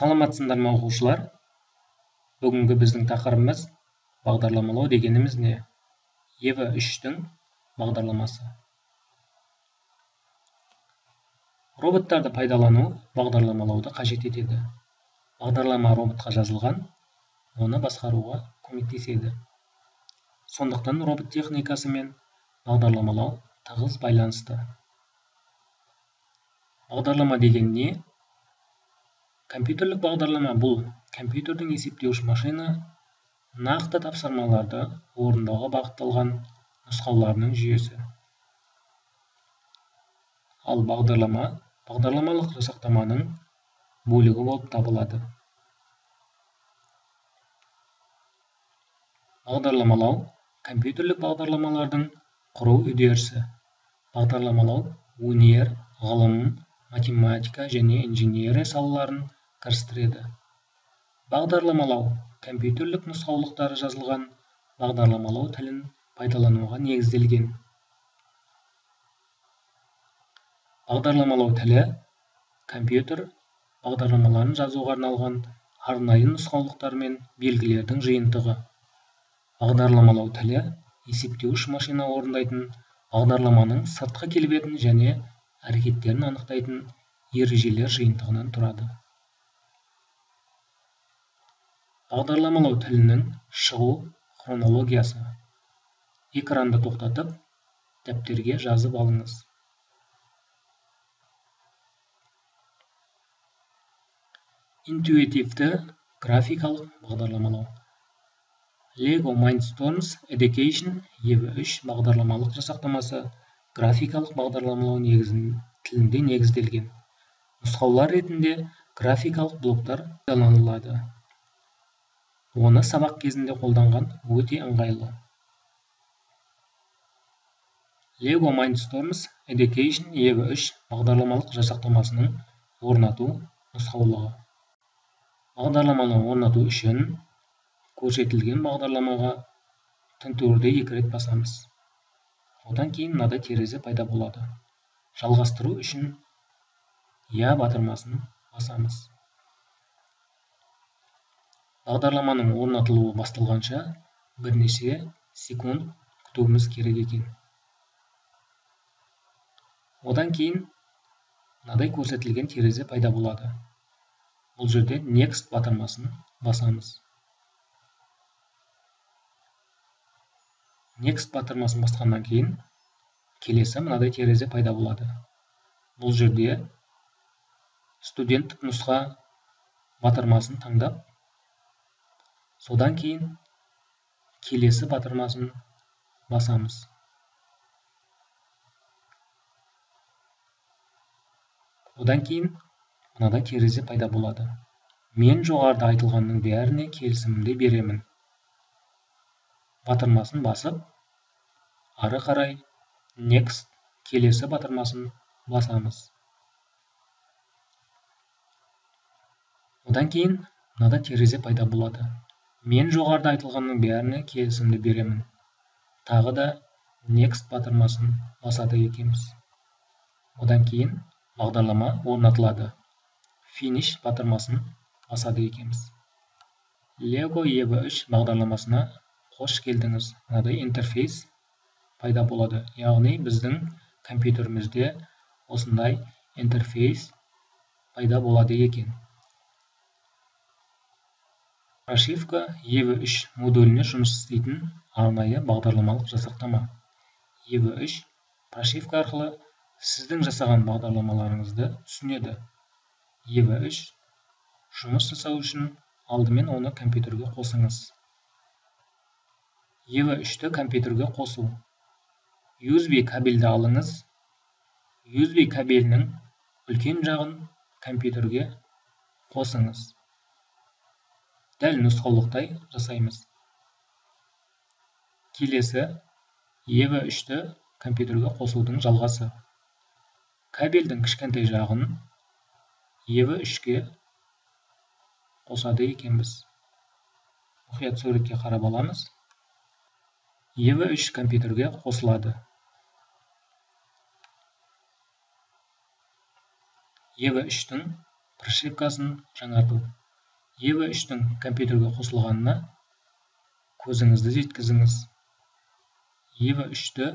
Саламатсыңдар ма оқушылар? Бүгінгі біздің тақырыбымыз бағдарламалау дегеніміз не? EVA 3-тің бағдарламасы. Роботтарды пайдалану бағдарламалауды қажет етеді. Бағдарлама роботқа жазылған, оны басқаруға көмектеседі. Сондықтан робот техникасы мен бағдарламалау тығыз байланысты. Бағдарлама деген не? Компьютерлік бағдарлама бұл компьютердің есептеуіш машина нақты тапсырмаларды орындауға бағытталған нұсқауларының жүйесі. Ал бағдарлама бағдарламалық жасақтаманың бөлігі болып табылады. Бағдарламалау компьютерлік бағдарламалардың құру үдерісі. Бағдарламалау өнер, ғылым, математика және инженерия салаларын кірістіреді. Бағдарламалау компьютерлік нұсқаулықтары жазылған бағдарламалау тілін пайдалануға негізделген. Бағдарламалау тілі компьютер бағдарламаларын жазуға арналған арнайы нұсқаулықтар мен белгілердің жиынтығы. Бағдарламалау тілі есептеуіш машина орындайтын бағдарламаның сыртқы келбетін және әрекеттерін анықтайтын ережелер жиынтығынан тұрады. Бағдарламалау тілінің шығу хронологиясы. Экранды тоқтатып, дәптерге жазып алыңыз. Интуитивті графикалық бағдарламалау. Lego Mindstorms Education EVA 3 бағдарламалық жасақтамасы графикалық бағдарламалау тілінде негізделген. Нұсқаулар ретінде графикалық блоктар қолданылады. Оны сабақ кезінде қолданған өте ыңғайлы. Lego Mindstorms Education EVA 3 бағдарламалық жасақтамасының орнату нұсқаулығы. Бағдарламаны орнату үшін көрсетілген бағдарламаға тінтуірді 2 рет басамыз. Одан кейін мынадай терезе пайда болады. Жалғастыру үшін я батырмасын басамыз. Бағдарламаның орнатылуы басталғанша бірнеше секунд күтуіміз керек екен. Одан кейін мынадай көрсетілген терезе пайда болады. Бұл жерде next батырмасын басамыз. Next батырмасын басқаннан кейін келесі мынадай терезе пайда болады. Бұл жерде студенттік нұсқа батырмасын таңдап, содан кейін келесі батырмасын басамыз. Одан кейін мынадай терезе пайда болады. Мен жоғарыда айтылғанның бәріне келісімімді беремін. Батырмасын басып, ары қарай next келесі батырмасын басамыз. Одан кейін мынада терезе пайда болады. Мен жоғарыда айтылғанның бәріне келісімді беремін. Тағы да next батырмасын басады екенбіз. Одан кейін бағдарлама орнатылады. Finish батырмасын басады екенбіз. Lego EVA 3 бағдарламасына қош келдіңіз. Мынадай интерфейс пайда болады. Яғни біздің компьютерімізде осындай интерфейс пайда болады екен. Прошивка EVA 3 модуліне жұмыс істейтін арнайы бағдарламалық жасақтама. EVA 3 прошивка арқылы сіздің жасаған бағдарламаларыңызды түсінеді. EVA 3 жұмыс жасау үшін алдымен оны компьютерге қосыңыз. EVA 3-ті компьютерге қосу. USB кабельді алыңыз. USB кабелінің үлкен жағын компьютерге қосыңыз. Дәл нұсқаулықтай жасаймыз. Келесі EVA 3-ті компьютерге қосудың жалғасы. Кабельдің кішкентай жағын EVA 3-ке қосады екенбіз. Мұқият суретке қарап аламыз. EVA 3 компьютерге қосылады. EVA 3-тің прошивкасын жаңарту. EV3-тің компьютерге қосылғанына көзіңізді жеткізіңіз. EV3-ті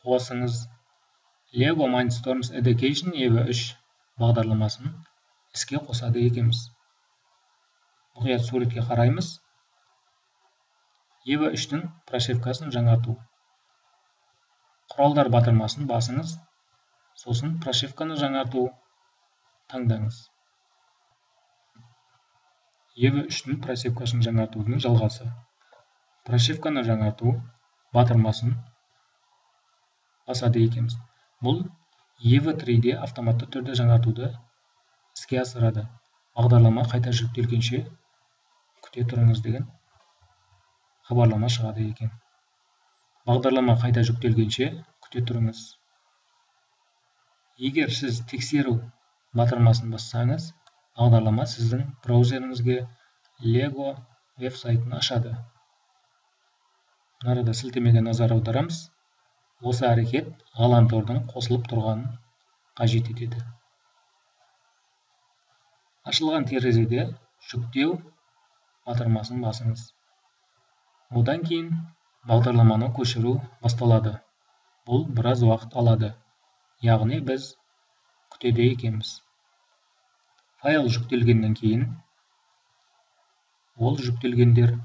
қосыңыз. Lego Mindstorms Education EV3 бағдарламасын іске қосады екенбіз. Мұқият суретке қараймыз. EV3-тің прошивкасын жаңарту. Құралдар батырмасын басыңыз, сосын прошивканы жаңарту таңдаңыз. EV3-тің прошивкасын жаңартудың жалғасы. Прошивканы жаңарту батырмасын басады екенбіз. Бұл EV3-де автоматты түрде жаңартуды іске асырады. Бағдарлама қайта жүктелгенше күте тұрыңыз деген хабарлама шығады екен. Бағдарлама қайта жүктелгенше күте тұрыңыз. Егер сіз тексеру батырмасын бассаңыз, бағдарлама сіздің браузеріңізге Lego веб-сайтын ашады. Мынада сілтемеге назар аударамыз. Осы әрекет ғаламтордың қосылып тұрғанын қажет етеді. Ашылған терезеде жүктеу батырмасын басыңыз. Одан кейін бағдарламаны көшіру басталады. Бұл біраз уақыт алады. Яғни біз күтеді екенбіз. Файл жүктелгеннен кейін ол жүктелгендер,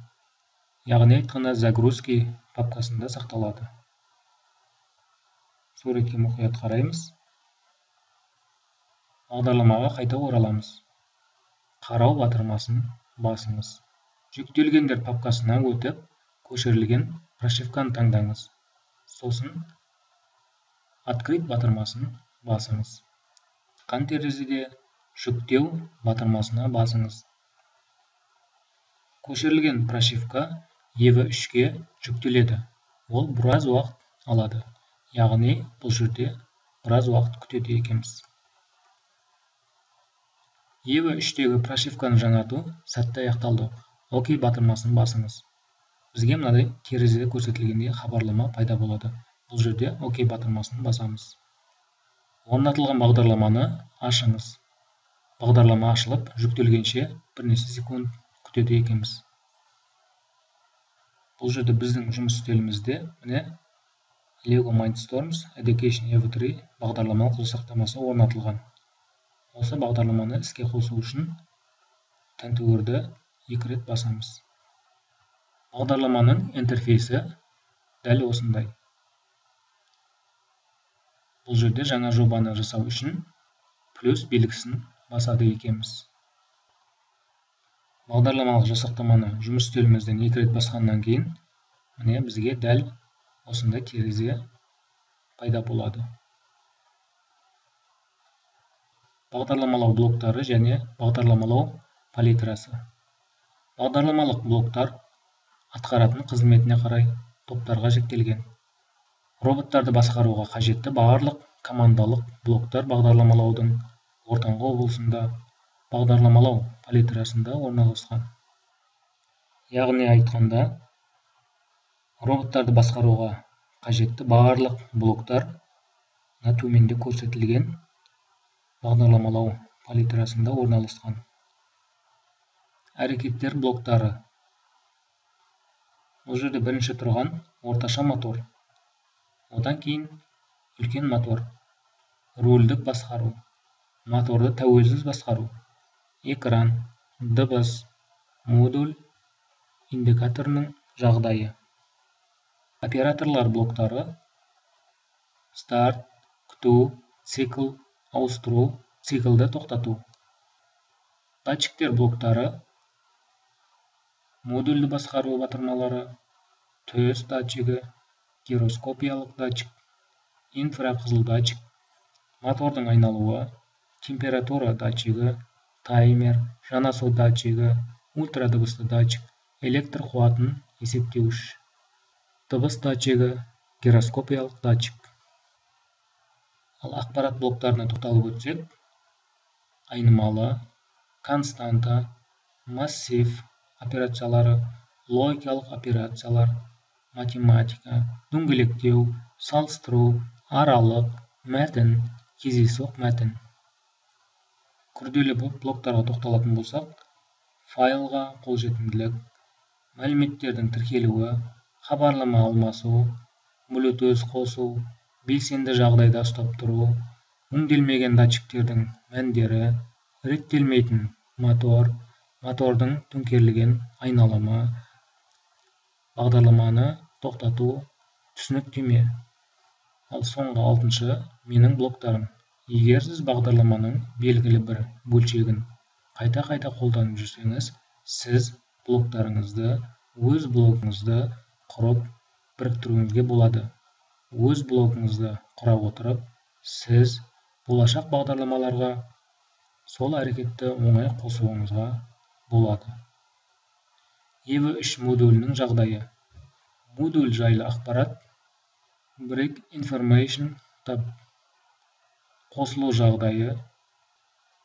яғни айтқанда загрузки папкасында сақталады. Суретке мұқият қараймыз. Бағдарламаға қайта ораламыз. Қарау батырмасын басыңыз. Жүктелгендер папкасына өтіп, көшірілген прошивканы таңдаңыз. Сосын открыть батырмасын басыңыз. Шыққан терезеде жүктеу батырмасына басыңыз. Көшірілген прошивка EV3-ке жүктеледі. Ол біраз уақыт алады. Яғни бұл жерде біраз уақыт күтеді екенбіз. EV3-тегі прошивканы жаңарту сәтті аяқталды. Окей батырмасын басыңыз. Бізге мынадай терезеде көрсетілгендей хабарлама пайда болады. Бұл жерде окей батырмасын басамыз. Орнатылған бағдарламаны ашыңыз. Бағдарлама ашылып, жүктелгенше бірнеше секунд күтеді екенбіз. Бұл жерде біздің жұмыс үстелімізде міне Lego Mindstorms Education EV3 бағдарламалық жасақтамасы орнатылған. Осы бағдарламаны іске қосу үшін тәнтүгірді 2 рет басамыз. Бағдарламаның интерфейсі дәл осындай. Бұл жерде жаңа жобаны жасау үшін плюс белгісін басады екенбіз. Бағдарламалық жасақтаманы жұмыс үстелімізден 2 рет басқаннан кейін міне бізге дәл осындай терезе пайда болады. Бағдарламалау блоктары және бағдарламалау палитрасы. Бағдарламалық блоктар атқаратын қызметіне қарай топтарға жіктелген. Роботтарды басқаруға қажетті барлық командалық блоктар бағдарламалаудың ортаңғы облысында бағдарламалау палитрасында орналасқан. Яғни айтқанда, роботтарды басқаруға қажетті барлық блоктар төменде көрсетілген бағдарламалау палитрасында орналасқан. Әрекеттер блоктары. Бұл жерде бірінші тұрған орташа мотор. Одан кейін үлкен мотор. Рөлдік басқару. Моторды тәуелсіз басқару. Экран, дыбыс, модуль, индикаторының жағдайы. Операторлар блоктары. Старт, күту, цикл, ауыстыру, циклды тоқтату. Датчиктер блоктары. Модульді басқару батырмалары. Төс датчигі, гироскопиялық датчик, инфрақызыл датчик, мотордың айналуы, температура датчигі, таймер, жанасу датчигі, ультрадыбысты датчик, электр қуатын есептеуіш, дыбыс датчигі, гироскопиялық датчик. Ал ақпарат блоктарына тоқталып өтсек, айнымалы, константа, массив операциялары, логикалық операциялар, математика, дөңгелектеу, салыстыру, аралық, мәтін, кездейсоқ мәтін. күрделі блоктарға тоқталатын болсақ, файлға қолжетімділік, мәліметтердің тіркелуі, хабарлама алмасу, Bluetooth қосу, белсенді жағдайда ұстап тұру, өңделмеген датчиктердің мәндері, реттелмейтін мотор, мотордың төңкерілген айналымы, бағдарламаны тоқтату, түсініктеме. Ал соңғы 6-шы менің блоктарым. Егер сіз бағдарламаның белгілі бір бөлшегін қайта-қайта қолданып жүрсеңіз, сіз блоктарыңызды өз блогыңызды құрып біріктіруіңізге болады. Өз блогыңызды құра отырып, сіз болашақ бағдарламаларға сол әрекетті оңай қосуыңызға болады. EV3 модулінің жағдайы. Модуль жайлы ақпарат. Break information tab. Қосылу жағдайы.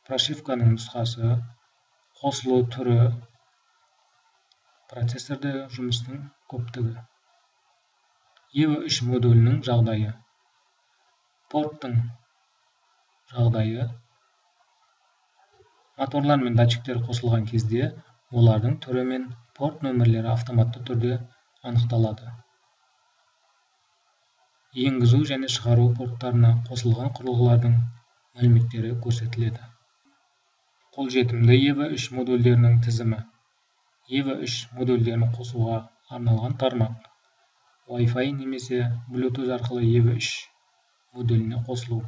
Прошивканың нұсқасы. Қосылу түрі. Процессорда жұмыстың көптігі. EV3 модулінің жағдайы. Порттың жағдайы. Моторлар мен датчиктер қосылған кезде олардың түрі мен порт нөмірлері автоматты түрде анықталады. Енгізу және шығару порттарына қосылған құрылғылардың мәліметтері көрсетіледі. Қолжетімді EV3 модульдерінің тізімі. EV3 модульдерін қосуға арналған тармақ. Wi-Fi немесе Bluetooth арқылы EV3 модуліне қосылу.